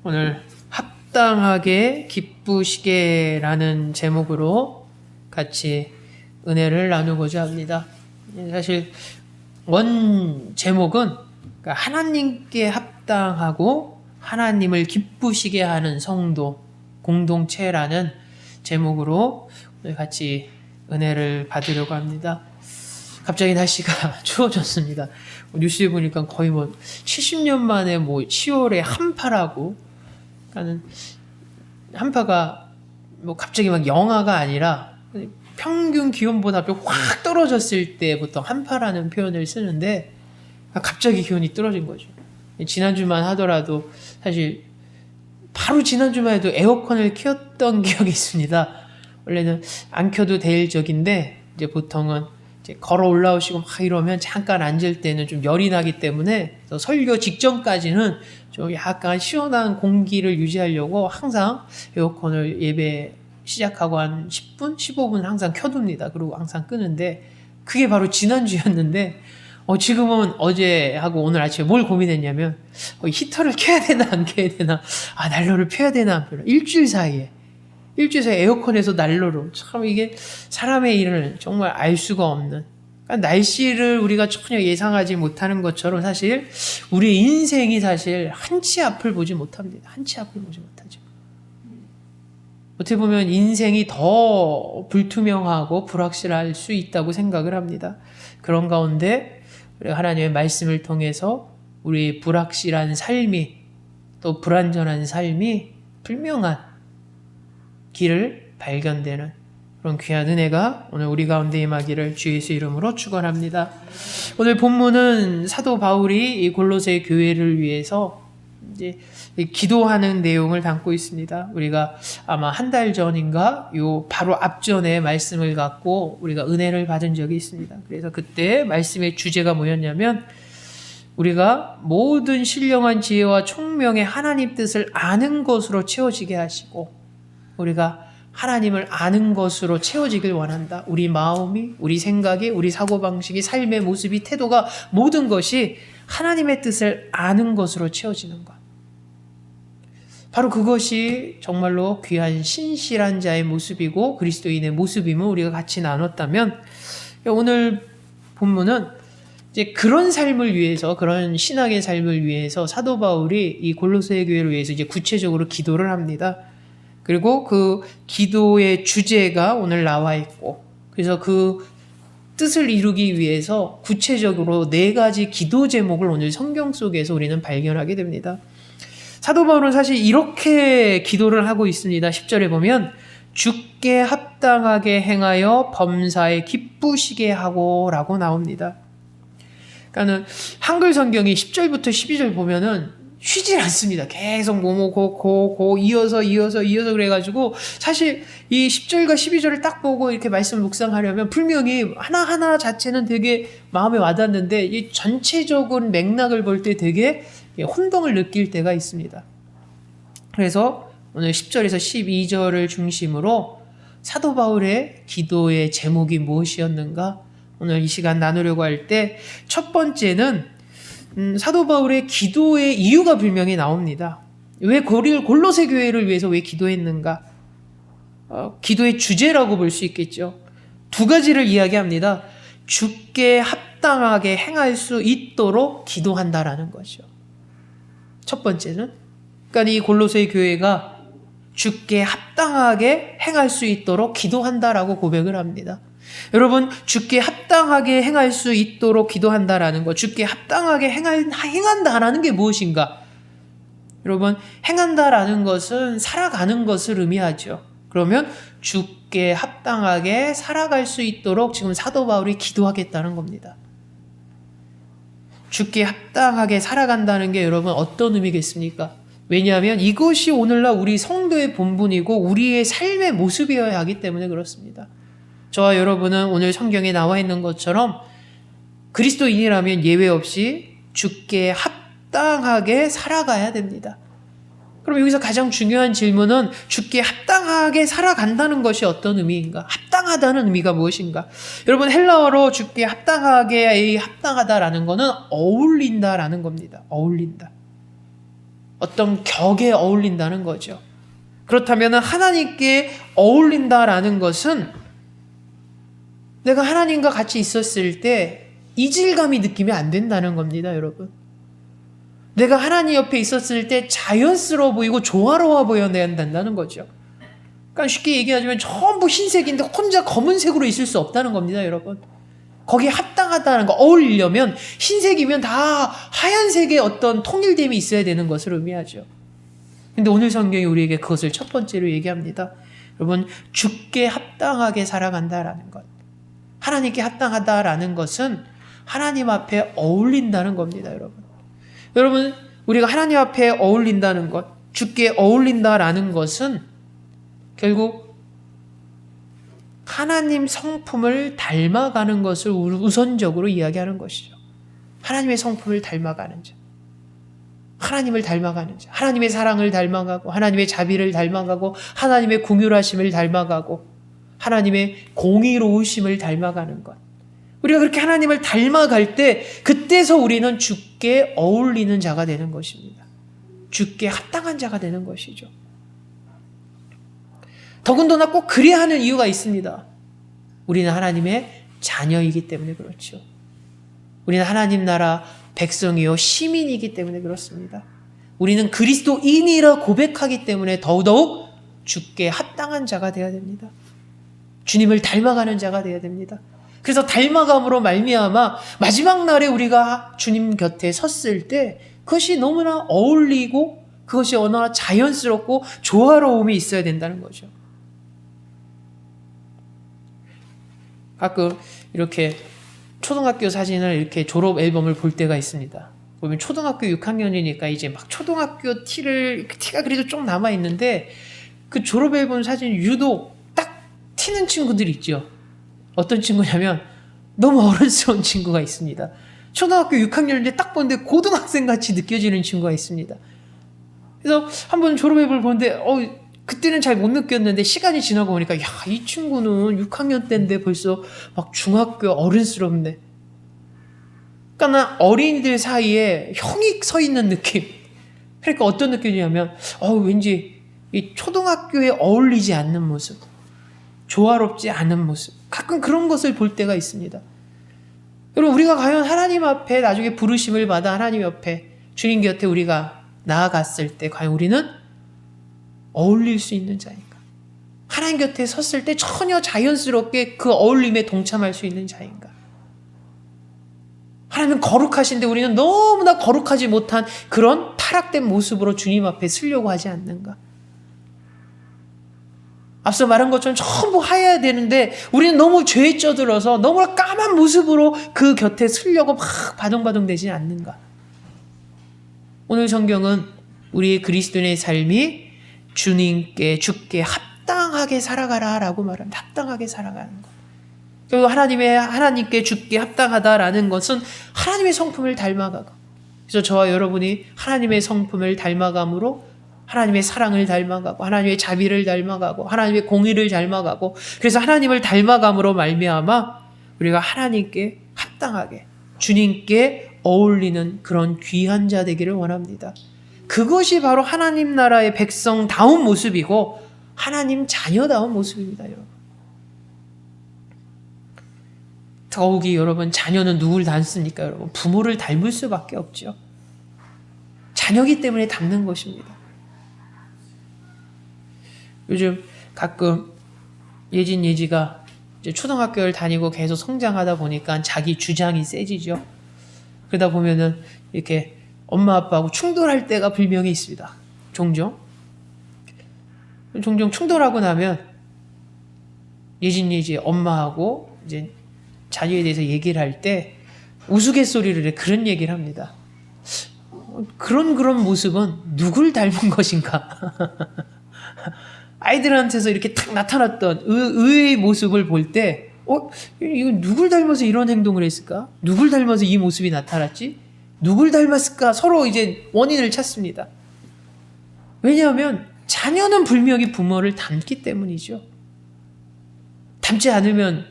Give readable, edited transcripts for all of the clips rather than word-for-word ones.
오늘 합당하게 기쁘시게라는 제목으로 같이 은혜를 나누고자 합니다. 사실 원 제목은 하나님께 합당하고 하나님을 기쁘시게 하는 성도 공동체라는 제목으로 오늘 같이 은혜를 받으려고 합니다. 갑자기 날씨가 추워졌습니다. 뉴스에 보니까 거의 70년 만에 10월에 한파라고, 그러니까는 한파가 갑자기 영하가 아니라 평균 기온보다 확 떨어졌을 때부터 한파라는 표현을 쓰는데 갑자기 기온이 떨어진 거죠. 지난주만 하더라도 사실 바로 지난주만 해도 에어컨을 켰던 기억이 있습니다. 원래는 안 켜도 될 적인데 이제 보통은 이제 걸어 올라오시고 이러면 잠깐 앉을 때는 좀 열이 나기 때문에 설교 직전까지는 좀 약간 시원한 공기를 유지하려고 항상 에어컨을 예배 시작하고 한 10분, 15분 항상 켜둡니다. 그리고 항상 끄는데 그게 바로 지난주였는데 지금은 어제하고 오늘 아침에 뭘 고민했냐면 히터를 켜야 되나 안 켜야 되나, 난로를 펴야 되나 안 펴나, 일주일 사이에 에어컨에서 난로로, 참 이게 사람의 일을 정말 알 수가 없는, 그러니까 날씨를 우리가 전혀 예상하지 못하는 것처럼 사실 우리 인생이 사실 한치 앞을 보지 못합니다. 한치 앞을 보지 못하죠. 어떻게 보면 인생이 더 불투명하고 불확실할 수 있다고 생각을 합니다. 그런 가운데 우리 하나님의 말씀을 통해서 우리 불확실한 삶이, 또 불완전한 삶이 분명한 길을 발견되는 그런 귀한 은혜가 오늘 우리 가운데 임하기를 주 예수 이름으로 축원합니다. 오늘 본문은 사도 바울이 이 골로새 교회를 위해서 이제 기도하는 내용을 담고 있습니다. 우리가 아마 한 달 전인가 요 바로 앞전에 말씀을 갖고 우리가 은혜를 받은 적이 있습니다. 그래서 그때 말씀의 주제가 뭐였냐면, 우리가 모든 신령한 지혜와 총명의 하나님 뜻을 아는 것으로 채워지게 하시고, 우리가 하나님을 아는 것으로 채워지길 원한다. 우리 마음이, 우리 생각이, 우리 사고방식이, 삶의 모습이, 태도가, 모든 것이 하나님의 뜻을 아는 것으로 채워지는 것. 바로 그것이 정말로 귀한 신실한 자의 모습이고 그리스도인의 모습임을 우리가 같이 나눴다면, 오늘 본문은 이제 그런 삶을 위해서, 그런 신앙의 삶을 위해서 사도 바울이 이 골로새 교회를 위해서 이제 구체적으로 기도를 합니다. 그리고 그 기도의 주제가 오늘 나와 있고, 그래서 그 뜻을 이루기 위해서 구체적으로 4가지 기도 제목을 오늘 성경 속에서 우리는 발견하게 됩니다. 사도 바울은 사실 이렇게 기도를 하고 있습니다. 10절에 보면 주께 합당하게 행하여 범사에 기쁘시게 하고 라고 나옵니다. 그러니까는 한글 성경이 10절부터 12절 보면은 쉬질 않습니다. 계속 고 이어서 그래가지고 사실 이 10절과 12절을 딱 보고 이렇게 말씀을 묵상하려면 분명히 하나하나 자체는 되게 마음에 와닿는데 이 전체적인 맥락을 볼 때 되게 혼동을 느낄 때가 있습니다. 그래서 오늘 10절에서 12절을 중심으로 사도 바울의 기도의 제목이 무엇이었는가 오늘 이 시간 나누려고 할 때, 첫 번째는 사도 바울의 기도의 이유가 분명히 나옵니다. 왜 골로새 교회를 위해서 왜 기도했는가? 기도의 주제라고 볼 수 있겠죠. 2가지를 이야기합니다. 주께 합당하게 행할 수 있도록 기도한다라는 거죠. 첫 번째는, 그러니까 이 골로새 교회가 주께 합당하게 행할 수 있도록 기도한다라고 고백을 합니다. 여러분, 주께 합당하게 행할 수 있도록 기도한다라는 것, 주께 합당하게 행한다라는 게 무엇인가? 여러분, 행한다라는 것은 살아가는 것을 의미하죠. 그러면 주께 합당하게 살아갈 수 있도록 지금 사도 바울이 기도하겠다는 겁니다. 주께 합당하게 살아간다는 게 여러분 어떤 의미겠습니까? 왜냐하면 이것이 오늘날 우리 성도의 본분이고 우리의 삶의 모습이어야 하기 때문에 그렇습니다. 저와 여러분은 오늘 성경에 나와 있는 것처럼 그리스도인이라면 예외 없이 주께 합당하게 살아가야 됩니다. 그럼 여기서 가장 중요한 질문은 주께 합당하게 살아간다는 것이 어떤 의미인가? 합당하다는 의미가 무엇인가? 여러분, 헬라어로 주께 합당하다라는 것은 어울린다라는 겁니다. 어울린다. 어떤 격에 어울린다는 거죠. 그렇다면 하나님께 어울린다라는 것은 내가 하나님과 같이 있었을 때 이질감이 느끼면 안 된다는 겁니다, 여러분. 내가 하나님 옆에 있었을 때 자연스러워 보이고 조화로워 보여야 된다는 거죠. 그러니까 쉽게 얘기하자면 전부 흰색인데 혼자 검은색으로 있을 수 없다는 겁니다, 여러분. 거기에 합당하다는 거, 어울리려면 흰색이면 다 하얀색의 어떤 통일됨이 있어야 되는 것을 의미하죠. 근데 오늘 성경이 우리에게 그것을 첫 번째로 얘기합니다. 여러분, 주께 합당하게 살아간다라는 것. 하나님께 합당하다라는 것은 하나님 앞에 어울린다는 겁니다, 여러분. 여러분, 우리가 하나님 앞에 어울린다는 것, 주께 어울린다라는 것은 결국 하나님 성품을 닮아가는 것을 우선적으로 이야기하는 것이죠. 하나님의 성품을 닮아가는 자. 하나님을 닮아가는 자. 하나님의 사랑을 닮아가고, 하나님의 자비를 닮아가고, 하나님의 긍휼하심을 닮아가고, 하나님의 공의로우심을 닮아가는 것. 우리가 그렇게 하나님을 닮아갈 때 그때서 우리는 주께 어울리는 자가 되는 것입니다. 주께 합당한 자가 되는 것이죠. 더군다나 꼭 그래야 하는 이유가 있습니다. 우리는 하나님의 자녀이기 때문에 그렇죠. 우리는 하나님 나라 백성이요 시민이기 때문에 그렇습니다. 우리는 그리스도인이라 고백하기 때문에 더더욱 주께 합당한 자가 되어야 됩니다. 주님을 닮아가는 자가 되어야 됩니다. 그래서 닮아감으로 말미암아 마지막 날에 우리가 주님 곁에 섰을 때 그것이 너무나 어울리고 그것이 얼마나 자연스럽고 조화로움이 있어야 된다는 거죠. 가끔 이렇게 초등학교 사진을 이렇게 졸업 앨범을 볼 때가 있습니다. 보면 초등학교 6학년이니까 이제 막 초등학교 티가 그래도 좀 남아 있는데 그 졸업 앨범 사진 유독 딱 튀는 친구들이 있죠. 어떤 친구냐면 너무 어른스러운 친구가 있습니다. 초등학교 6학년인데 딱 보는데 고등학생 같이 느껴지는 친구가 있습니다. 그래서 한번 졸업앨범을 보는데 그때는 잘 못 느꼈는데 시간이 지나고 보니까 야, 이 친구는 6학년 때인데 벌써 막 중학교 어른스럽네. 그러니까 난 어린이들 사이에 형이 서 있는 느낌. 그러니까 어떤 느낌이냐면 왠지 이 초등학교에 어울리지 않는 모습, 조화롭지 않은 모습. 가끔 그런 것을 볼 때가 있습니다. 여러분, 우리가 과연 하나님 앞에 나중에 부르심을 받아 하나님 옆에 주님 곁에 우리가 나아갔을 때 과연 우리는 어울릴 수 있는 자인가? 하나님 곁에 섰을 때 전혀 자연스럽게 그 어울림에 동참할 수 있는 자인가? 하나님은 거룩하신데 우리는 너무나 거룩하지 못한 그런 타락된 모습으로 주님 앞에 서려고 하지 않는가? 앞서 말한 것처럼 전부 하얘야 되는데 우리는 너무 죄에 쪄들어서 너무나 까만 모습으로 그 곁에 서려고 막 바둥바둥 되지 않는가? 오늘 성경은 우리의 그리스도인의 삶이 주께 합당하게 살아가라 라고 말합니다. 합당하게 살아가는 것. 그리고 하나님께 주께 합당하다라는 것은 하나님의 성품을 닮아가고, 그래서 저와 여러분이 하나님의 성품을 닮아감으로 하나님의 사랑을 닮아가고 하나님의 자비를 닮아가고 하나님의 공의를 닮아가고, 그래서 하나님을 닮아감으로 말미암아 우리가 하나님께 합당하게 주님께 어울리는 그런 귀한 자 되기를 원합니다. 그것이 바로 하나님 나라의 백성다운 모습이고 하나님 자녀다운 모습입니다, 여러분. 더욱이 여러분, 자녀는 누굴 닮습니까, 여러분? 부모를 닮을 수밖에 없죠. 자녀기 때문에 닮는 것입니다. 요즘 가끔 예지가 이제 초등학교를 다니고 계속 성장하다 보니까 자기 주장이 세지죠. 그러다 보면은 이렇게 엄마 아빠하고 충돌할 때가 분명히 있습니다. 종종 충돌하고 나면 예지 엄마하고 이제 자녀에 대해서 얘기를 할 때 우스갯소리를 해 그런 얘기를 합니다. 그런 모습은 누굴 닮은 것인가? 아이들한테서 이렇게 탁 나타났던 의의 모습을 볼 때, 이거 누굴 닮아서 이런 행동을 했을까? 누굴 닮아서 이 모습이 나타났지? 누굴 닮았을까? 서로 이제 원인을 찾습니다. 왜냐하면 자녀는 분명히 부모를 닮기 때문이죠. 닮지 않으면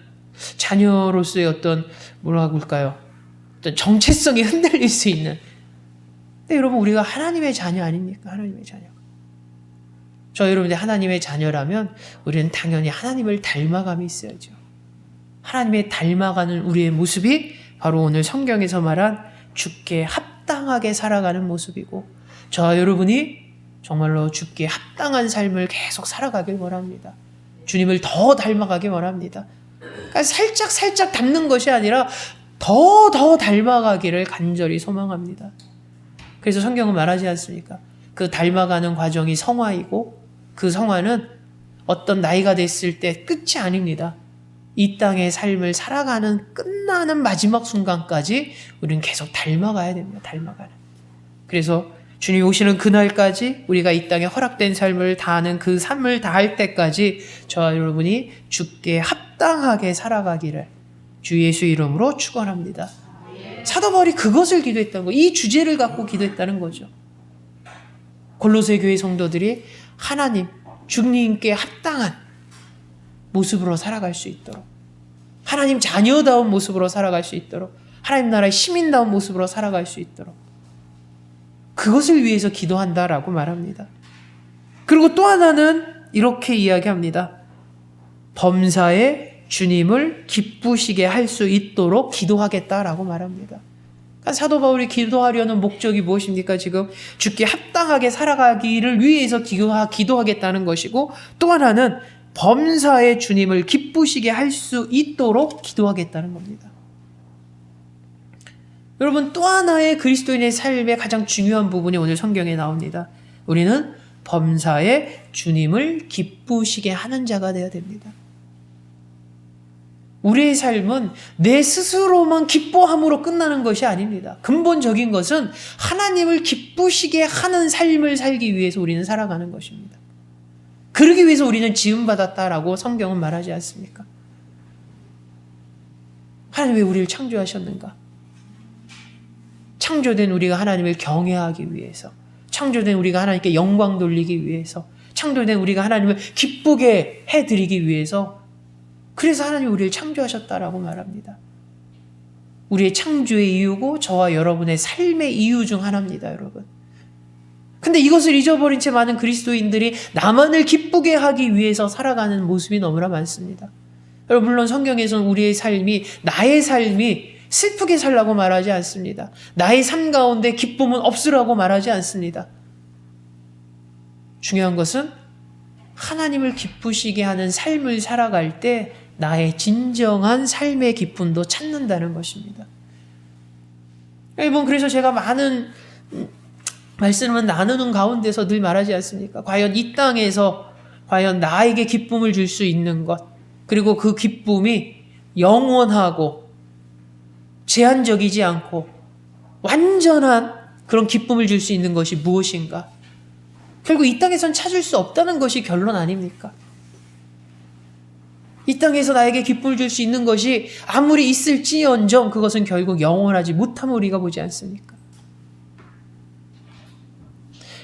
자녀로서의 어떤 어떤 정체성이 흔들릴 수 있는, 근데 여러분, 우리가 하나님의 자녀 아닙니까? 하나님의 자녀. 저 여러분들 하나님의 자녀라면 우리는 당연히 하나님을 닮아감이 있어야죠. 하나님의 닮아가는 우리의 모습이 바로 오늘 성경에서 말한 주께 합당하게 살아가는 모습이고, 저와 여러분이 정말로 주께 합당한 삶을 계속 살아가길 원합니다. 주님을 더 닮아가길 원합니다. 그러니까 살짝 닮는 것이 아니라 더 닮아가기를 간절히 소망합니다. 그래서 성경은 말하지 않습니까? 그 닮아가는 과정이 성화이고, 그 성화는 어떤 나이가 됐을 때 끝이 아닙니다. 이 땅의 삶을 살아가는 끝나는 마지막 순간까지 우리는 계속 닮아가야 됩니다. 닮아가는. 그래서 주님이 오시는 그날까지 우리가 이 땅에 허락된 삶을 다하는 그 삶을 다할 때까지 저와 여러분이 주께 합당하게 살아가기를 주 예수 이름으로 축원합니다. 사도 바울이 그것을 기도했다는 거예요. 이 주제를 갖고 기도했다는 거죠. 골로새 교회 성도들이 하나님, 주님께 합당한 모습으로 살아갈 수 있도록, 하나님 자녀다운 모습으로 살아갈 수 있도록, 하나님 나라의 시민다운 모습으로 살아갈 수 있도록 그것을 위해서 기도한다라고 말합니다. 그리고 또 하나는 이렇게 이야기합니다. 범사에 주님을 기쁘시게 할 수 있도록 기도하겠다라고 말합니다. 그러니까 사도 바울이 기도하려는 목적이 무엇입니까? 지금 주께 합당하게 살아가기를 위해서 기도하겠다는 것이고, 또 하나는 범사에 주님을 기쁘시게 할 수 있도록 기도하겠다는 겁니다. 여러분, 또 하나의 그리스도인의 삶의 가장 중요한 부분이 오늘 성경에 나옵니다. 우리는 범사에 주님을 기쁘시게 하는 자가 되어야 됩니다. 우리의 삶은 내 스스로만 기뻐함으로 끝나는 것이 아닙니다. 근본적인 것은 하나님을 기쁘시게 하는 삶을 살기 위해서 우리는 살아가는 것입니다. 그러기 위해서 우리는 지음받았다라고 성경은 말하지 않습니까? 하나님 왜 우리를 창조하셨는가? 창조된 우리가 하나님을 경외하기 위해서, 창조된 우리가 하나님께 영광 돌리기 위해서, 창조된 우리가 하나님을 기쁘게 해드리기 위해서, 그래서 하나님이 우리를 창조하셨다라고 말합니다. 우리의 창조의 이유고 저와 여러분의 삶의 이유 중 하나입니다, 여러분. 근데 이것을 잊어버린 채 많은 그리스도인들이 나만을 기쁘게 하기 위해서 살아가는 모습이 너무나 많습니다. 여러분, 물론 성경에서는 우리의 삶이, 나의 삶이 슬프게 살라고 말하지 않습니다. 나의 삶 가운데 기쁨은 없으라고 말하지 않습니다. 중요한 것은 하나님을 기쁘시게 하는 삶을 살아갈 때 나의 진정한 삶의 기쁨도 찾는다는 것입니다. 여러분, 그래서 제가 많은 말씀을 나누는 가운데서 늘 말하지 않습니까? 과연 이 땅에서 과연 나에게 기쁨을 줄 수 있는 것, 그리고 그 기쁨이 영원하고 제한적이지 않고 완전한 그런 기쁨을 줄 수 있는 것이 무엇인가? 결국 이 땅에선 찾을 수 없다는 것이 결론 아닙니까? 이 땅에서 나에게 기쁨을 줄 수 있는 것이 아무리 있을지언정 그것은 결국 영원하지 못함을 우리가 보지 않습니까?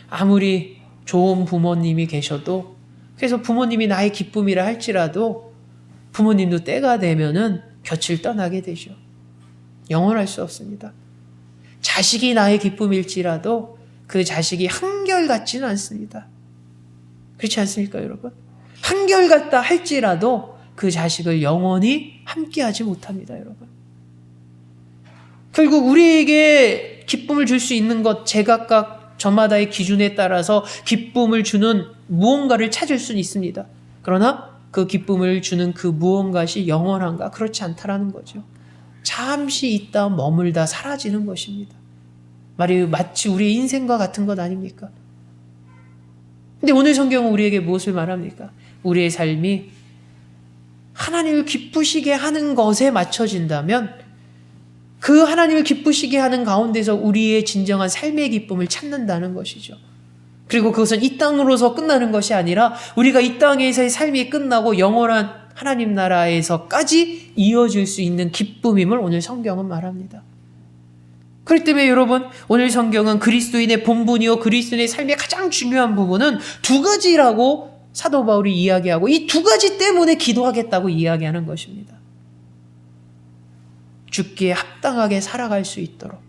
아무리 좋은 부모님이 계셔도, 그래서 부모님이 나의 기쁨이라 할지라도 부모님도 때가 되면은 곁을 떠나게 되죠. 영원할 수 없습니다. 자식이 나의 기쁨일지라도 그 자식이 한결같지는 않습니다. 그렇지 않습니까, 여러분? 한결같다 할지라도 그 자식을 영원히 함께하지 못합니다, 여러분. 결국 우리에게 기쁨을 줄 수 있는 것, 제각각 저마다의 기준에 따라서 기쁨을 주는 무언가를 찾을 수는 있습니다. 그러나 그 기쁨을 주는 그 무언가시 영원한가? 그렇지 않다라는 거죠. 잠시 있다 머물다 사라지는 것입니다. 마치 우리의 인생과 같은 것 아닙니까? 근데 오늘 성경은 우리에게 무엇을 말합니까? 우리의 삶이 하나님을 기쁘시게 하는 것에 맞춰진다면 그 하나님을 기쁘시게 하는 가운데서 우리의 진정한 삶의 기쁨을 찾는다는 것이죠. 그리고 그것은 이 땅으로서 끝나는 것이 아니라 우리가 이 땅에서의 삶이 끝나고 영원한 하나님 나라에서까지 이어질 수 있는 기쁨임을 오늘 성경은 말합니다. 그렇기 때문에 여러분, 오늘 성경은 그리스도인의 본분이요 그리스도인의 삶의 가장 중요한 부분은 두 가지라고 사도 바울이 이야기하고 이 두 가지 때문에 기도하겠다고 이야기하는 것입니다. 주께 합당하게 살아갈 수 있도록,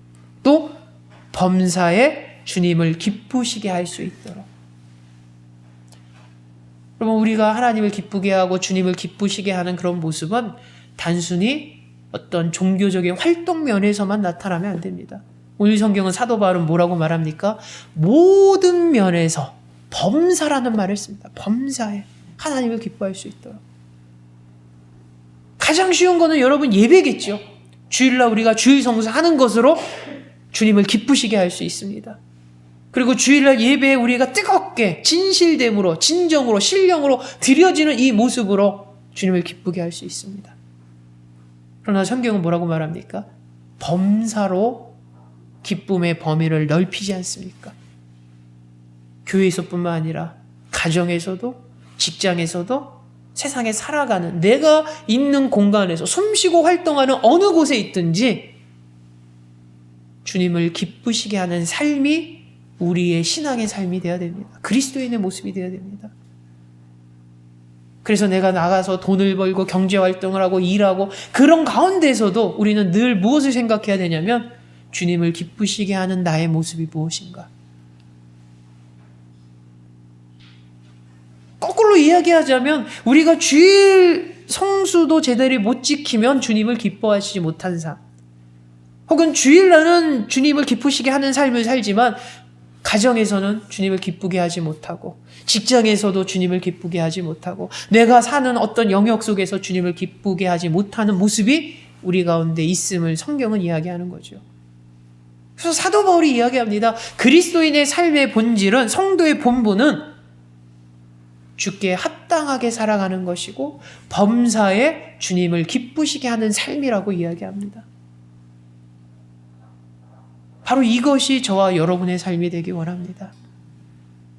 또 범사에 주님을 기쁘시게 할 수 있도록. 그러면 우리가 하나님을 기쁘게 하고 주님을 기쁘시게 하는 그런 모습은 단순히 어떤 종교적인 활동 면에서만 나타나면 안 됩니다. 오늘 성경은 사도 바울은 뭐라고 말합니까? 모든 면에서 범사라는 말을 씁니다. 범사에 하나님을 기뻐할 수 있도록. 가장 쉬운 거는 여러분 예배겠죠. 주일날 우리가 주일 성수하는 것으로 주님을 기쁘시게 할 수 있습니다. 그리고 주일날 예배에 우리가 뜨겁게 진실됨으로 진정으로 신령으로 드려지는 이 모습으로 주님을 기쁘게 할 수 있습니다. 그러나 성경은 뭐라고 말합니까? 범사로 기쁨의 범위를 넓히지 않습니까? 교회에서뿐만 아니라 가정에서도 직장에서도 세상에 살아가는 내가 있는 공간에서 숨쉬고 활동하는 어느 곳에 있든지 주님을 기쁘시게 하는 삶이 우리의 신앙의 삶이 되어야 됩니다. 그리스도인의 모습이 되어야 됩니다. 그래서 내가 나가서 돈을 벌고 경제활동을 하고 일하고 그런 가운데서도 우리는 늘 무엇을 생각해야 되냐면 주님을 기쁘시게 하는 나의 모습이 무엇인가. 거꾸로 이야기하자면 우리가 주일 성수도 제대로 못 지키면 주님을 기뻐하시지 못한 삶, 혹은 주일날은 주님을 기쁘시게 하는 삶을 살지만 가정에서는 주님을 기쁘게 하지 못하고 직장에서도 주님을 기쁘게 하지 못하고 내가 사는 어떤 영역 속에서 주님을 기쁘게 하지 못하는 모습이 우리 가운데 있음을 성경은 이야기하는 거죠. 그래서 사도 바울이 이야기합니다. 그리스도인의 삶의 본질은, 성도의 본분은 주께 합당하게 살아가는 것이고 범사에 주님을 기쁘시게 하는 삶이라고 이야기합니다. 바로 이것이 저와 여러분의 삶이 되기 원합니다.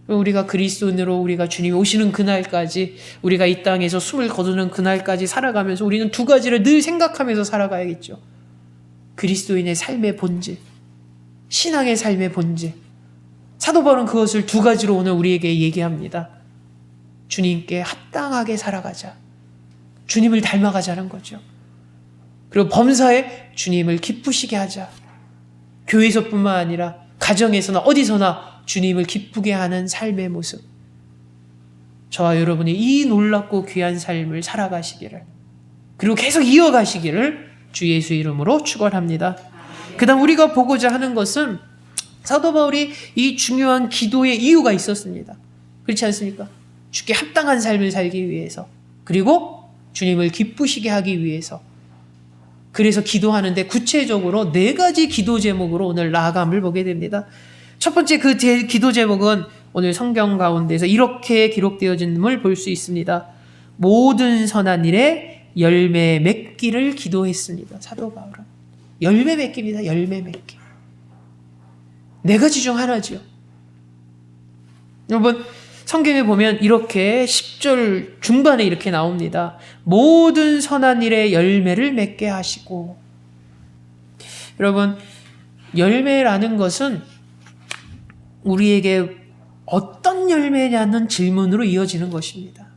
우리가 그리스도인으로 우리가 주님이 오시는 그날까지, 우리가 이 땅에서 숨을 거두는 그날까지 살아가면서 우리는 두 가지를 늘 생각하면서 살아가야겠죠. 그리스도인의 삶의 본질, 신앙의 삶의 본질. 사도 바울은 그것을 두 가지로 오늘 우리에게 얘기합니다. 주님께 합당하게 살아가자. 주님을 닮아가자는 거죠. 그리고 범사에 주님을 기쁘시게 하자. 교회에서뿐만 아니라 가정에서나 어디서나 주님을 기쁘게 하는 삶의 모습. 저와 여러분이 이 놀랍고 귀한 삶을 살아가시기를, 그리고 계속 이어가시기를 주 예수 이름으로 축원합니다. 그다음 우리가 보고자 하는 것은 사도 바울이 이 중요한 기도의 이유가 있었습니다. 그렇지 않습니까? 주께 합당한 삶을 살기 위해서, 그리고 주님을 기쁘시게 하기 위해서. 그래서 기도하는데 구체적으로 4가지 기도 제목으로 오늘 나아감을 보게 됩니다. 첫 번째 그 기도 제목은 오늘 성경 가운데서 이렇게 기록되어진을 볼 수 있습니다. 모든 선한 일에 열매 맺기를 기도했습니다. 사도 바울은 열매 맺기입니다. 열매 맺기. 4가지 중 하나죠. 여러분 성경에 보면 이렇게 10절 중반에 이렇게 나옵니다. 모든 선한 일에 열매를 맺게 하시고. 여러분, 열매라는 것은 우리에게 어떤 열매냐는 질문으로 이어지는 것입니다.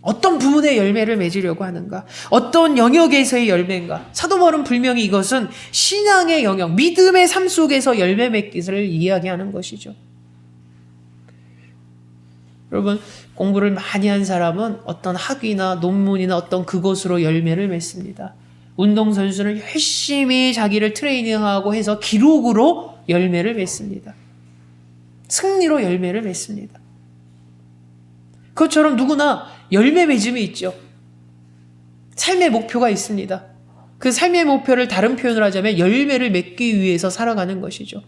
어떤 부분의 열매를 맺으려고 하는가? 어떤 영역에서의 열매인가? 사도 바울은 분명히 이것은 신앙의 영역, 믿음의 삶 속에서 열매 맺기를 이야기하는 것이죠. 여러분, 공부를 많이 한 사람은 어떤 학위나 논문이나 어떤 그것으로 열매를 맺습니다. 운동선수는 열심히 자기를 트레이닝하고 해서 기록으로 열매를 맺습니다. 승리로 열매를 맺습니다. 그것처럼 누구나 열매 맺음이 있죠. 삶의 목표가 있습니다. 그 삶의 목표를 다른 표현을 하자면 열매를 맺기 위해서 살아가는 것이죠.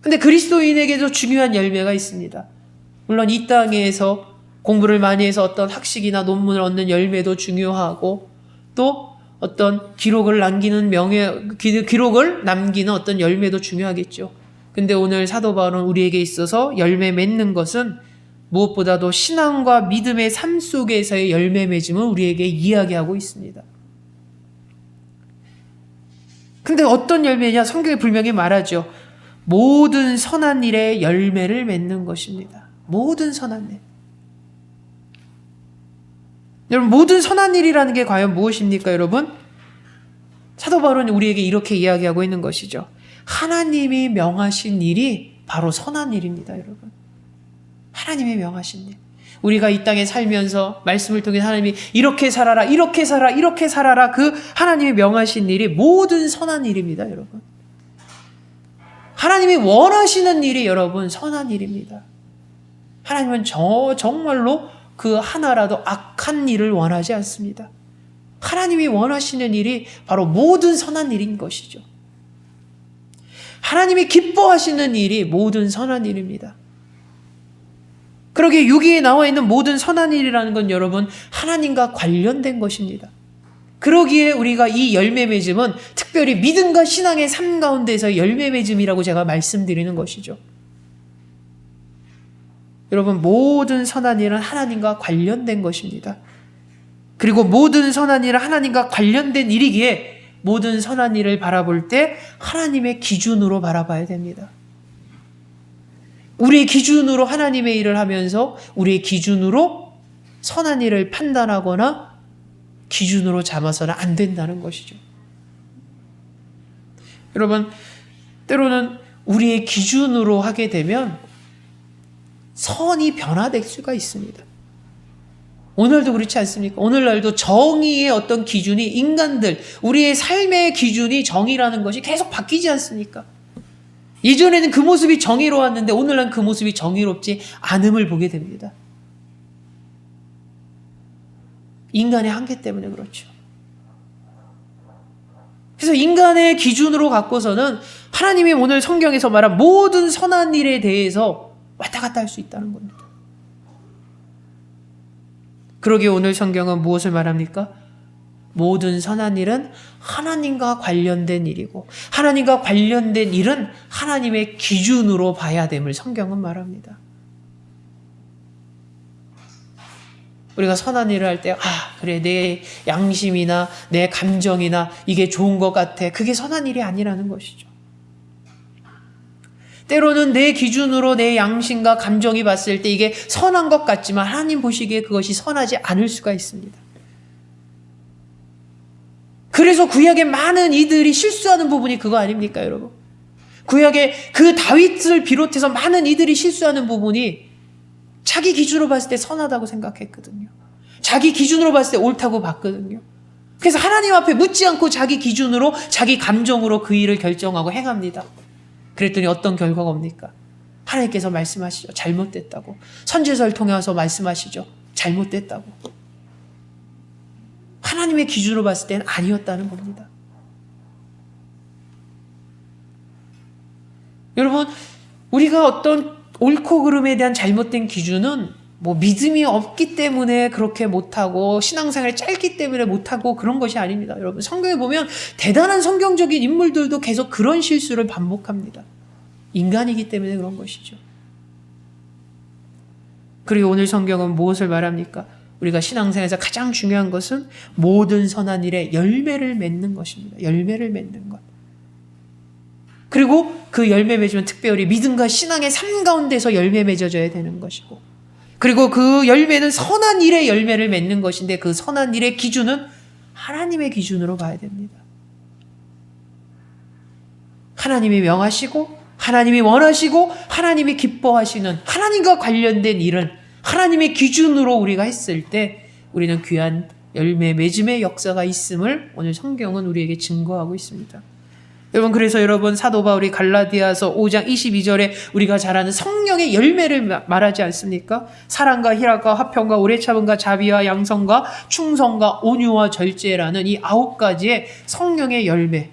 근데 그리스도인에게도 중요한 열매가 있습니다. 물론 이 땅에서 공부를 많이 해서 어떤 학식이나 논문을 얻는 열매도 중요하고, 또 어떤 기록을 남기는 기록을 남기는 어떤 열매도 중요하겠죠. 근데 오늘 사도 바울은 우리에게 있어서 열매 맺는 것은 무엇보다도 신앙과 믿음의 삶 속에서의 열매 맺음을 우리에게 이야기하고 있습니다. 근데 어떤 열매냐? 성경에 분명히 말하죠. 모든 선한 일에 열매를 맺는 것입니다. 모든 선한 일. 여러분, 모든 선한 일이라는 게 과연 무엇입니까, 여러분? 사도 바울은 우리에게 이렇게 이야기하고 있는 것이죠. 하나님이 명하신 일이 바로 선한 일입니다, 여러분. 하나님이 명하신 일. 우리가 이 땅에 살면서 말씀을 통해 하나님이 이렇게 살아라, 이렇게 살아, 이렇게 살아라, 그 하나님이 명하신 일이 모든 선한 일입니다, 여러분. 하나님이 원하시는 일이 여러분 선한 일입니다. 하나님은 정말로 그 하나라도 악한 일을 원하지 않습니다. 하나님이 원하시는 일이 바로 모든 선한 일인 것이죠. 하나님이 기뻐하시는 일이 모든 선한 일입니다. 그러기에 여기에 나와 있는 모든 선한 일이라는 건 여러분 하나님과 관련된 것입니다. 그러기에 우리가 이 열매 맺음은 특별히 믿음과 신앙의 삶 가운데서 열매 맺음이라고 제가 말씀드리는 것이죠. 여러분 모든 선한 일은 하나님과 관련된 것입니다. 그리고 모든 선한 일은 하나님과 관련된 일이기에 모든 선한 일을 바라볼 때 하나님의 기준으로 바라봐야 됩니다. 우리의 기준으로 하나님의 일을 하면서 우리의 기준으로 선한 일을 판단하거나 기준으로 삼아서는 안 된다는 것이죠. 여러분, 때로는 우리의 기준으로 하게 되면 선이 변화될 수가 있습니다. 오늘도 그렇지 않습니까? 오늘날도 정의의 어떤 기준이 인간들, 우리의 삶의 기준이 정의라는 것이 계속 바뀌지 않습니까? 이전에는 그 모습이 정의로웠는데 오늘날 그 모습이 정의롭지 않음을 보게 됩니다. 인간의 한계 때문에 그렇죠. 그래서 인간의 기준으로 갖고서는 하나님이 오늘 성경에서 말한 모든 선한 일에 대해서 왔다 갔다 할 수 있다는 겁니다. 그러기에 오늘 성경은 무엇을 말합니까? 모든 선한 일은 하나님과 관련된 일이고 하나님과 관련된 일은 하나님의 기준으로 봐야 됨을 성경은 말합니다. 우리가 선한 일을 할 때 그래 내 양심이나 내 감정이나 이게 좋은 것 같아. 그게 선한 일이 아니라는 것이죠. 때로는 내 기준으로 내 양심과 감정이 봤을 때 이게 선한 것 같지만 하나님 보시기에 그것이 선하지 않을 수가 있습니다. 그래서 구약의 많은 이들이 실수하는 부분이 그거 아닙니까, 여러분? 구약의 그 다윗을 비롯해서 많은 이들이 실수하는 부분이 자기 기준으로 봤을 때 선하다고 생각했거든요. 자기 기준으로 봤을 때 옳다고 봤거든요. 그래서 하나님 앞에 묻지 않고 자기 기준으로 자기 감정으로 그 일을 결정하고 행합니다. 그랬더니 어떤 결과가 옵니까? 하나님께서 말씀하시죠. 잘못됐다고. 선지서를 통해서 말씀하시죠. 잘못됐다고. 하나님의 기준으로 봤을 때는 아니었다는 겁니다. 여러분, 우리가 어떤 옳고 그름에 대한 잘못된 기준은 믿음이 없기 때문에 그렇게 못하고 신앙생활이 짧기 때문에 못하고 그런 것이 아닙니다. 여러분, 성경에 보면 대단한 성경적인 인물들도 계속 그런 실수를 반복합니다. 인간이기 때문에 그런 것이죠. 그리고 오늘 성경은 무엇을 말합니까? 우리가 신앙생활에서 가장 중요한 것은 모든 선한 일에 열매를 맺는 것입니다. 열매를 맺는 것. 그리고 그 열매 맺으면 특별히 믿음과 신앙의 삶 가운데서 열매 맺어져야 되는 것이고, 그리고 그 열매는 선한 일의 열매를 맺는 것인데 그 선한 일의 기준은 하나님의 기준으로 봐야 됩니다. 하나님이 명하시고 하나님이 원하시고 하나님이 기뻐하시는 하나님과 관련된 일은 하나님의 기준으로 우리가 했을 때 우리는 귀한 열매 맺음의 역사가 있음을 오늘 성경은 우리에게 증거하고 있습니다. 여러분, 그래서 여러분 사도 바울이 갈라디아서 5장 22절에 우리가 잘 아는 성령의 열매를 말하지 않습니까? 사랑과 희락과 화평과 오래 참음과 자비와 양성과 충성과 온유와 절제라는 이 9가지의 성령의 열매.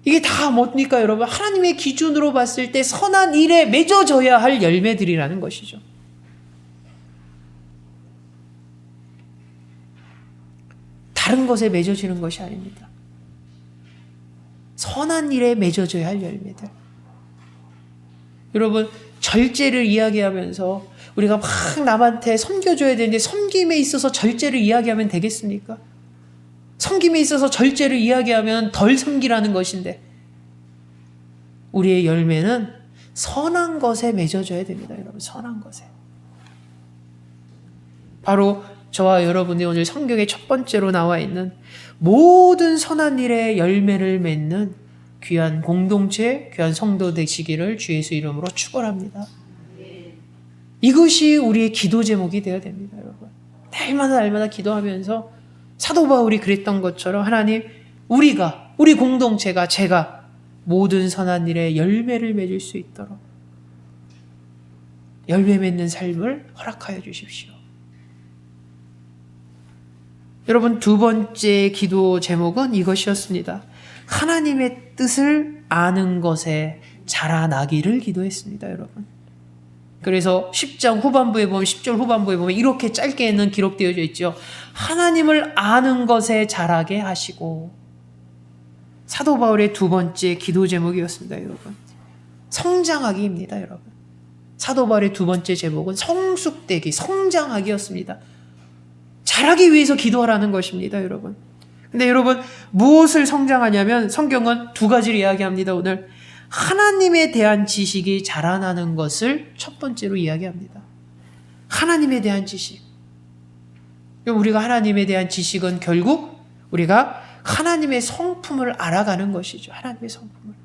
이게 다 뭡니까, 여러분? 하나님의 기준으로 봤을 때 선한 일에 맺어져야 할 열매들이라는 것이죠. 다른 것에 맺어지는 것이 아닙니다. 선한 일에 맺어져야 할 열매들. 여러분, 절제를 이야기하면서 우리가 막 남한테 섬겨줘야 되는데 섬김에 있어서 절제를 이야기하면 되겠습니까? 섬김에 있어서 절제를 이야기하면 덜 섬기라는 것인데 우리의 열매는 선한 것에 맺어져야 됩니다. 여러분, 선한 것에. 바로 저와 여러분이 오늘 성경의 첫 번째로 나와 있는 모든 선한 일의 열매를 맺는 귀한 공동체, 귀한 성도 되시기를 주 예수 이름으로 축원합니다. 이것이 우리의 기도 제목이 되어야 됩니다, 여러분. 날마다 기도하면서 사도 바울이 그랬던 것처럼 하나님, 우리 공동체가, 제가 모든 선한 일에 열매를 맺을 수 있도록 열매 맺는 삶을 허락하여 주십시오. 여러분, 두 번째 기도 제목은 이것이었습니다. 하나님의 뜻을 아는 것에 자라나기를 기도했습니다, 여러분. 그래서 10장 후반부에 보면, 10절 후반부에 보면 이렇게 짧게는 기록되어져 있죠. 하나님을 아는 것에 자라게 하시고. 사도 바울의 두 번째 기도 제목이었습니다, 여러분. 성장하기입니다, 여러분. 사도 바울의 두 번째 제목은 성숙되기, 성장하기였습니다. 자라기 위해서 기도하라는 것입니다, 여러분. 근데 여러분, 무엇을 성장하냐면 성경은 두 가지를 이야기합니다, 오늘. 하나님에 대한 지식이 자라나는 것을 첫 번째로 이야기합니다. 하나님에 대한 지식. 우리가 하나님에 대한 지식은 결국 우리가 하나님의 성품을 알아가는 것이죠. 하나님의 성품을.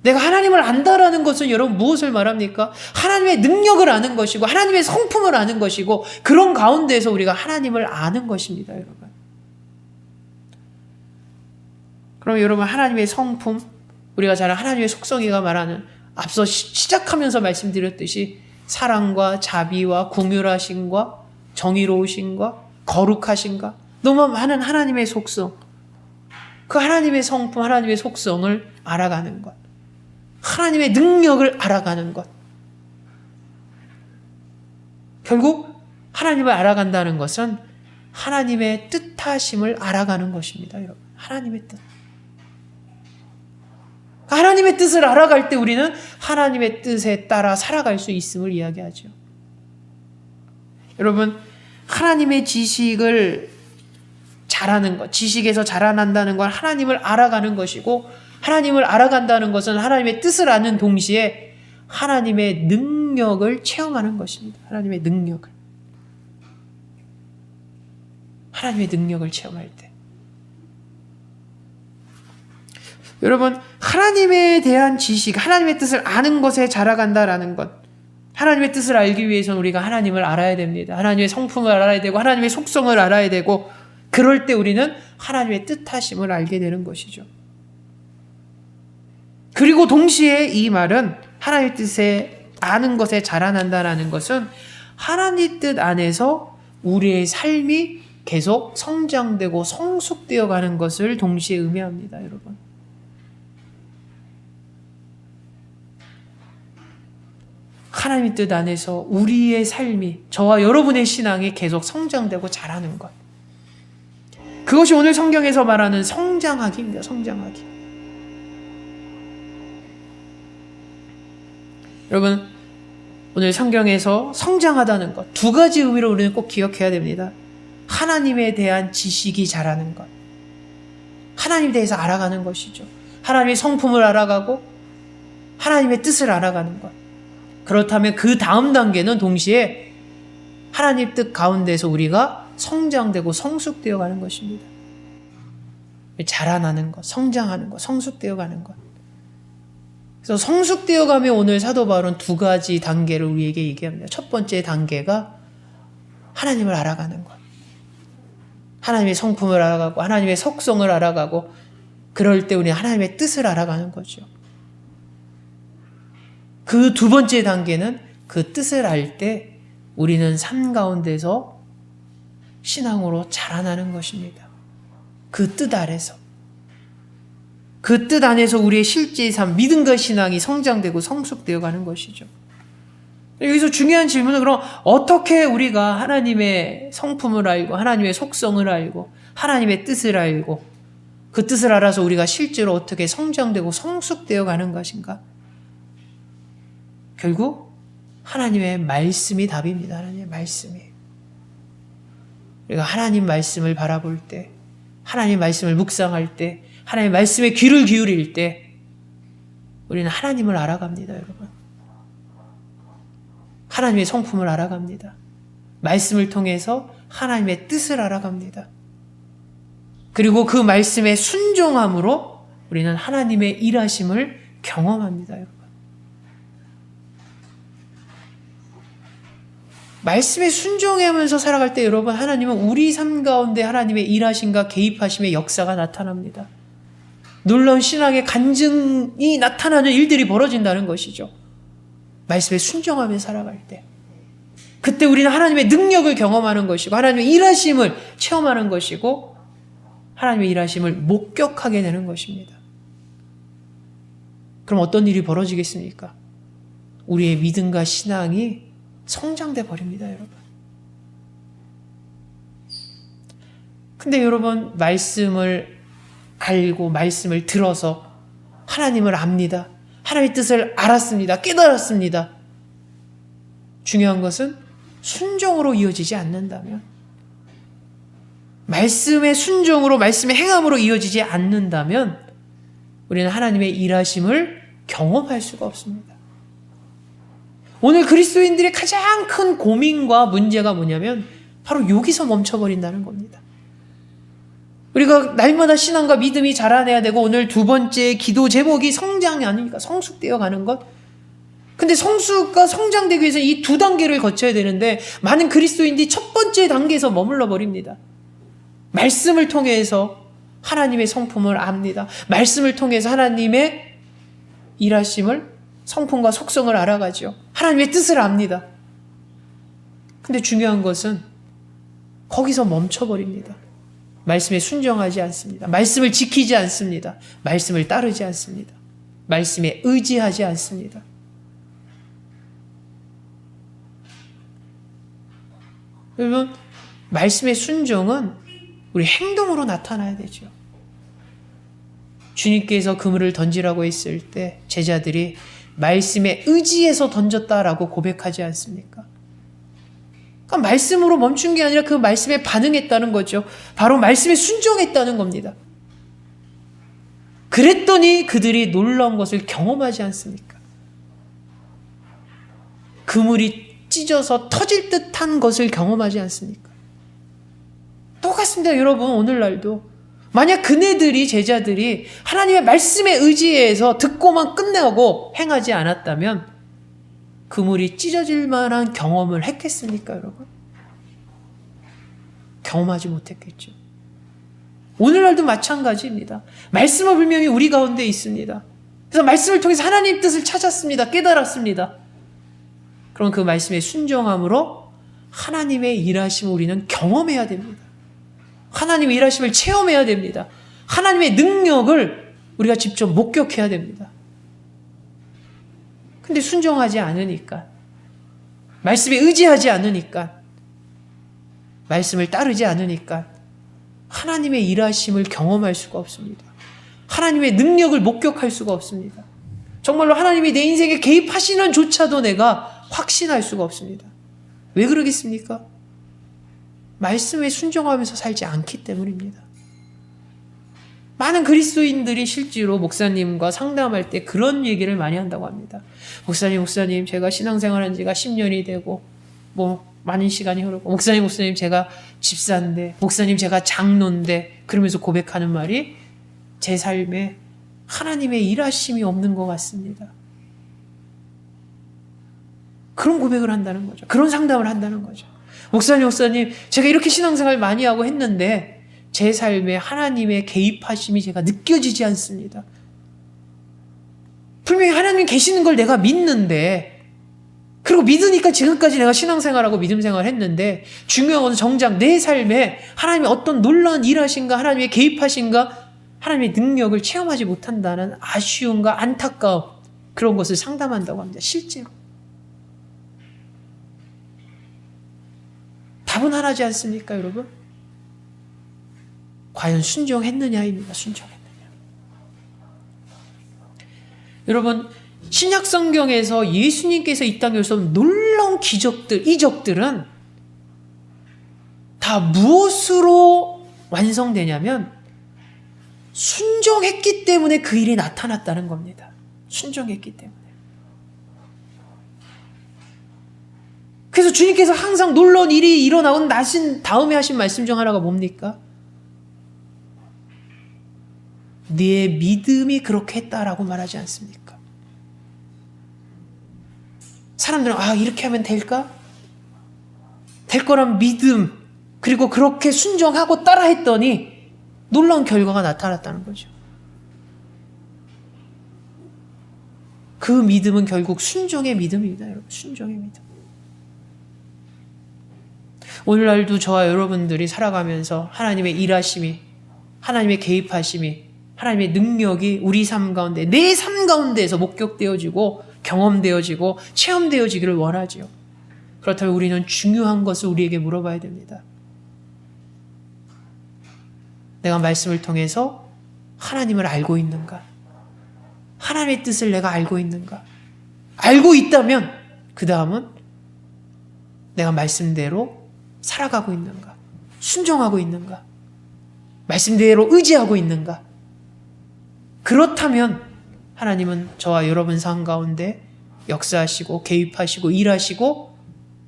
내가 하나님을 안다라는 것은 여러분 무엇을 말합니까? 하나님의 능력을 아는 것이고 하나님의 성품을 아는 것이고 그런 가운데에서 우리가 하나님을 아는 것입니다, 여러분. 그럼 여러분, 하나님의 성품, 우리가 잘 하나님의 속성이가 말하는, 앞서 시작하면서 말씀드렸듯이 사랑과 자비와 긍휼하심과 정의로우심과 거룩하심과 너무 많은 하나님의 속성, 그 하나님의 성품, 하나님의 속성을 알아가는 것, 하나님의 능력을 알아가는 것. 결국 하나님을 알아간다는 것은 하나님의 뜻하심을 알아가는 것입니다, 여러분. 하나님의 뜻. 하나님의 뜻을 알아갈 때 우리는 하나님의 뜻에 따라 살아갈 수 있음을 이야기하죠. 여러분, 하나님의 지식을 잘하는 것, 지식에서 자라난다는 건 하나님을 알아가는 것이고, 하나님을 알아간다는 것은 하나님의 뜻을 아는 동시에 하나님의 능력을 체험하는 것입니다. 하나님의 능력을. 하나님의 능력을 체험할 때. 여러분, 하나님에 대한 지식, 하나님의 뜻을 아는 것에 자라간다라는 것. 하나님의 뜻을 알기 위해서는 우리가 하나님을 알아야 됩니다. 하나님의 성품을 알아야 되고 하나님의 속성을 알아야 되고, 그럴 때 우리는 하나님의 뜻하심을 알게 되는 것이죠. 그리고 동시에 이 말은 하나님의 뜻에 아는 것에 자라난다라는 것은 하나님 뜻 안에서 우리의 삶이 계속 성장되고 성숙되어 가는 것을 동시에 의미합니다, 여러분. 하나님의 뜻 안에서 우리의 삶이, 저와 여러분의 신앙이 계속 성장되고 자라는 것. 그것이 오늘 성경에서 말하는 성장하기입니다. 성장하기. 여러분, 오늘 성경에서 성장하다는 것, 두 가지 의미로 우리는 꼭 기억해야 됩니다. 하나님에 대한 지식이 자라는 것, 하나님에 대해서 알아가는 것이죠. 하나님의 성품을 알아가고 하나님의 뜻을 알아가는 것. 그렇다면 그 다음 단계는 동시에 하나님 뜻 가운데서 우리가 성장되고 성숙되어 가는 것입니다. 자라나는 것, 성장하는 것, 성숙되어 가는 것. 그래서 성숙되어 가며 오늘 사도 바울은 두 가지 단계를 우리에게 얘기합니다. 첫 번째 단계가 하나님을 알아가는 것. 하나님의 성품을 알아가고 하나님의 속성을 알아가고, 그럴 때 우리는 하나님의 뜻을 알아가는 거죠. 그 두 번째 단계는 그 뜻을 알 때 우리는 삶 가운데서 신앙으로 자라나는 것입니다. 그 뜻 아래서. 그 뜻 안에서 우리의 실제의 삶, 믿음과 신앙이 성장되고 성숙되어 가는 것이죠. 여기서 중요한 질문은, 그럼 어떻게 우리가 하나님의 성품을 알고 하나님의 속성을 알고 하나님의 뜻을 알고 그 뜻을 알아서 우리가 실제로 어떻게 성장되고 성숙되어 가는 것인가? 결국 하나님의 말씀이 답입니다. 하나님의 말씀이. 우리가 하나님 말씀을 바라볼 때, 하나님 말씀을 묵상할 때, 하나님 말씀에 귀를 기울일 때 우리는 하나님을 알아갑니다, 여러분. 하나님의 성품을 알아갑니다. 말씀을 통해서 하나님의 뜻을 알아갑니다. 그리고 그 말씀에 순종함으로 우리는 하나님의 일하심을 경험합니다, 여러분. 말씀에 순종하면서 살아갈 때 여러분, 하나님은 우리 삶 가운데 하나님의 일하심과 개입하심의 역사가 나타납니다. 놀라운 신앙의 간증이 나타나는 일들이 벌어진다는 것이죠. 말씀에 순종하며 살아갈 때. 그때 우리는 하나님의 능력을 경험하는 것이고 하나님의 일하심을 체험하는 것이고 하나님의 일하심을 목격하게 되는 것입니다. 그럼 어떤 일이 벌어지겠습니까? 우리의 믿음과 신앙이 성장돼 버립니다, 여러분. 근데 여러분, 말씀을 알고 말씀을 들어서 하나님을 압니다. 하나님의 뜻을 알았습니다. 깨달았습니다. 중요한 것은 순종으로 이어지지 않는다면, 말씀의 순종으로 말씀의 행함으로 이어지지 않는다면 우리는 하나님의 일하심을 경험할 수가 없습니다. 오늘 그리스도인들의 가장 큰 고민과 문제가 뭐냐면 바로 여기서 멈춰버린다는 겁니다. 우리가 날마다 신앙과 믿음이 자라내야 되고 오늘 두 번째 기도 제목이 성장이 아닙니까? 성숙되어 가는 것. 근데 성숙과 성장되기 위해서 이 두 단계를 거쳐야 되는데 많은 그리스도인들이 첫 번째 단계에서 머물러 버립니다. 말씀을 통해서 하나님의 성품을 압니다. 말씀을 통해서 하나님의 일하심을, 성품과 속성을 알아가죠. 하나님의 뜻을 압니다. 근데 중요한 것은 거기서 멈춰버립니다. 말씀에 순종하지 않습니다. 말씀을 지키지 않습니다. 말씀을 따르지 않습니다. 말씀에 의지하지 않습니다. 여러분, 말씀의 순종은 우리 행동으로 나타나야 되죠. 주님께서 그물을 던지라고 했을 때 제자들이 말씀에 의지해서 던졌다라고 고백하지 않습니까? 그러니까 말씀으로 멈춘 게 아니라 그 말씀에 반응했다는 거죠. 바로 말씀에 순종했다는 겁니다. 그랬더니 그들이 놀라운 것을 경험하지 않습니까? 그물이 찢어서 터질 듯한 것을 경험하지 않습니까? 똑같습니다, 여러분. 오늘날도 만약 그네들이, 제자들이 하나님의 말씀에 의지해서 듣고만 끝내고 행하지 않았다면 그물이 찢어질 만한 경험을 했겠습니까, 여러분? 경험하지 못했겠죠. 오늘날도 마찬가지입니다. 말씀은 분명히 우리 가운데 있습니다. 그래서 말씀을 통해서 하나님 뜻을 찾았습니다. 깨달았습니다. 그럼 그 말씀에 순종함으로 하나님의 일하심을 우리는 경험해야 됩니다. 하나님의 일하심을 체험해야 됩니다. 하나님의 능력을 우리가 직접 목격해야 됩니다. 근데 순종하지 않으니까, 말씀에 의지하지 않으니까, 말씀을 따르지 않으니까 하나님의 일하심을 경험할 수가 없습니다. 하나님의 능력을 목격할 수가 없습니다. 정말로 하나님이 내 인생에 개입하시는 조차도 내가 확신할 수가 없습니다. 왜 그러겠습니까? 말씀에 순종하면서 살지 않기 때문입니다. 많은 그리스도인들이 실제로 목사님과 상담할 때 그런 얘기를 많이 한다고 합니다. 목사님, 제가 신앙생활한 지가 10년이 되고 많은 시간이 흐르고 목사님, 제가 집사인데, 목사님, 제가 장로인데, 그러면서 고백하는 말이 제 삶에 하나님의 일하심이 없는 것 같습니다. 그런 고백을 한다는 거죠. 그런 상담을 한다는 거죠. 목사님, 제가 이렇게 신앙생활 많이 하고 했는데 제 삶에 하나님의 개입하심이 제가 느껴지지 않습니다. 분명히 하나님 계시는 걸 내가 믿는데, 그리고 믿으니까 지금까지 내가 신앙생활하고 믿음생활을 했는데 중요한 것은 정작 내 삶에 하나님의 어떤 놀라운 일하신가, 하나님의 개입하신가, 하나님의 능력을 체험하지 못한다는 아쉬움과 안타까움, 그런 것을 상담한다고 합니다. 실제로. 답은 하나지 않습니까, 여러분? 과연 순종했느냐입니다. 순종했느냐. 여러분, 신약 성경에서 예수님께서 이 땅에 오셔서 놀라운 기적들, 이적들은 다 무엇으로 완성되냐면 순종했기 때문에 그 일이 나타났다는 겁니다. 순종했기 때문에. 그래서 주님께서 항상 놀라운 일이 일어나온 나신 다음에 하신 말씀 중 하나가 뭡니까? 네 믿음이 그렇게 했다라고 말하지 않습니까? 사람들은 이렇게 하면 될까? 될 거란 믿음, 그리고 그렇게 순종하고 따라했더니 놀라운 결과가 나타났다는 거죠. 그 믿음은 결국 순종의 믿음입니다, 여러분. 순종의 믿음. 오늘날도 저와 여러분들이 살아가면서 하나님의 일하심이, 하나님의 개입하심이, 하나님의 능력이 우리 삶 가운데, 내 삶 가운데에서 목격되어지고 경험되어지고 체험되어지기를 원하지요. 그렇다면 우리는 중요한 것을 우리에게 물어봐야 됩니다. 내가 말씀을 통해서 하나님을 알고 있는가? 하나님의 뜻을 내가 알고 있는가? 알고 있다면 그 다음은 내가 말씀대로 살아가고 있는가? 순종하고 있는가? 말씀대로 의지하고 있는가? 그렇다면 하나님은 저와 여러분 삶 가운데 역사하시고 개입하시고 일하시고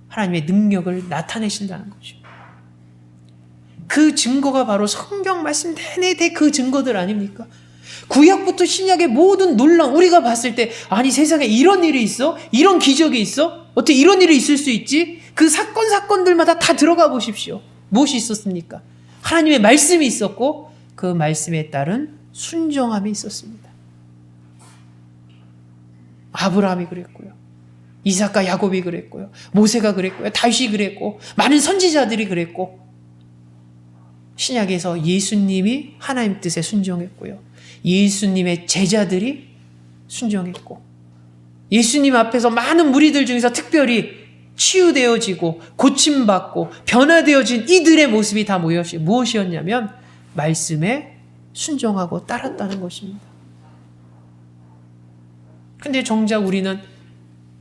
하나님의 능력을 나타내신다는 거죠. 그 증거가 바로 성경 말씀 내내 그 증거들 아닙니까? 구약부터 신약의 모든 놀라운, 우리가 봤을 때 아니 세상에 이런 일이 있어? 이런 기적이 있어? 어떻게 이런 일이 있을 수 있지? 그 사건들마다 다 들어가 보십시오. 무엇이 있었습니까? 하나님의 말씀이 있었고 그 말씀에 따른 순종함이 있었습니다. 아브라함이 그랬고요. 이삭과 야곱이 그랬고요. 모세가 그랬고요. 다윗이 그랬고 많은 선지자들이 그랬고 신약에서 예수님이 하나님 뜻에 순종했고요. 예수님의 제자들이 순종했고 예수님 앞에서 많은 무리들 중에서 특별히 치유되어지고 고침받고 변화되어진 이들의 모습이 다 무엇이었냐면 말씀에 순종하고 따랐다는 것입니다. 근데 정작 우리는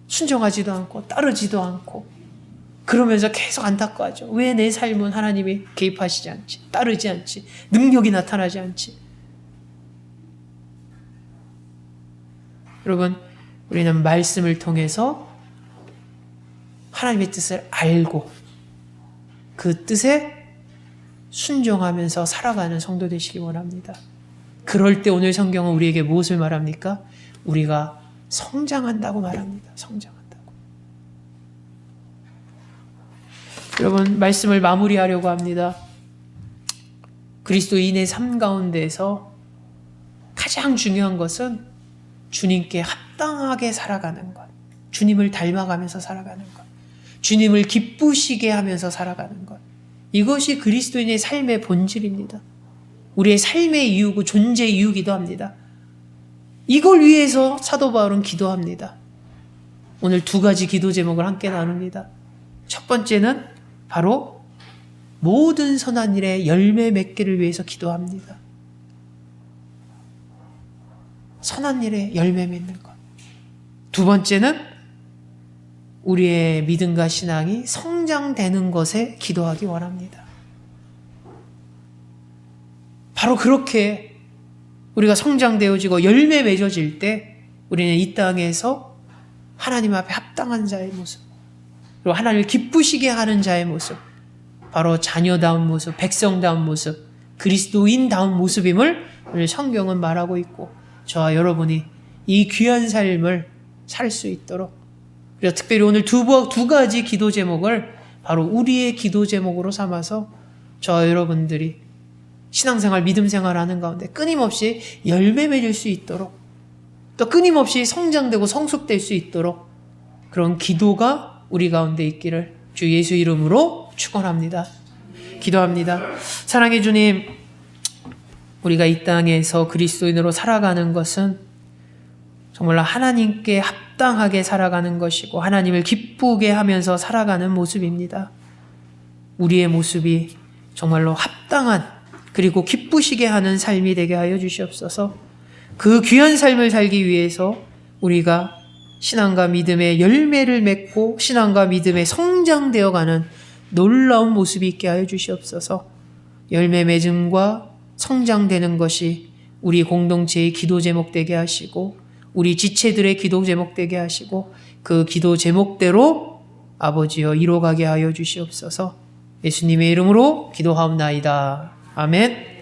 순종하지도 않고 따르지도 않고 그러면서 계속 안타까워하죠. 왜 내 삶은 하나님이 개입하시지 않지? 따르지 않지? 능력이 나타나지 않지? 여러분, 우리는 말씀을 통해서 하나님의 뜻을 알고 그 뜻에 순종하면서 살아가는 성도 되시기 원합니다. 그럴 때 오늘 성경은 우리에게 무엇을 말합니까? 우리가 성장한다고 말합니다. 성장한다고. 여러분, 말씀을 마무리하려고 합니다. 그리스도인의 삶 가운데서 가장 중요한 것은 주님께 합당하게 살아가는 것, 주님을 닮아가면서 살아가는 것, 주님을 기쁘시게 하면서 살아가는 것. 이것이 그리스도인의 삶의 본질입니다. 우리의 삶의 이유고 존재의 이유기도 합니다. 이걸 위해서 사도 바울은 기도합니다. 오늘 두 가지 기도 제목을 함께 나눕니다. 첫 번째는 바로 모든 선한 일에 열매 맺기를 위해서 기도합니다. 선한 일에 열매 맺는 것. 두 번째는 우리의 믿음과 신앙이 성장되는 것에 기도하기 원합니다. 바로 그렇게 우리가 성장되어지고 열매 맺어질 때 우리는 이 땅에서 하나님 앞에 합당한 자의 모습, 그리고 하나님을 기쁘시게 하는 자의 모습, 바로 자녀다운 모습, 백성다운 모습, 그리스도인다운 모습임을 오늘 성경은 말하고 있고 저와 여러분이 이 귀한 삶을 살 수 있도록, 그리고 특별히 오늘 두 가지 기도 제목을 바로 우리의 기도 제목으로 삼아서 저와 여러분들이 신앙생활, 믿음생활 하는 가운데 끊임없이 열매 맺을 수 있도록, 또 끊임없이 성장되고 성숙될 수 있도록 그런 기도가 우리 가운데 있기를 주 예수 이름으로 축원합니다. 기도합니다. 사랑의 주님, 우리가 이 땅에서 그리스도인으로 살아가는 것은 정말로 하나님께 합당하게 살아가는 것이고 하나님을 기쁘게 하면서 살아가는 모습입니다. 우리의 모습이 정말로 합당한 그리고 기쁘시게 하는 삶이 되게 하여 주시옵소서. 그 귀한 삶을 살기 위해서 우리가 신앙과 믿음의 열매를 맺고 신앙과 믿음의 성장되어가는 놀라운 모습이 있게 하여 주시옵소서. 열매 맺음과 성장되는 것이 우리 공동체의 기도 제목 되게 하시고 우리 지체들의 기도 제목 되게 하시고 그 기도 제목대로 아버지여 이뤄가게 하여 주시옵소서. 예수님의 이름으로 기도하옵나이다. 아멘.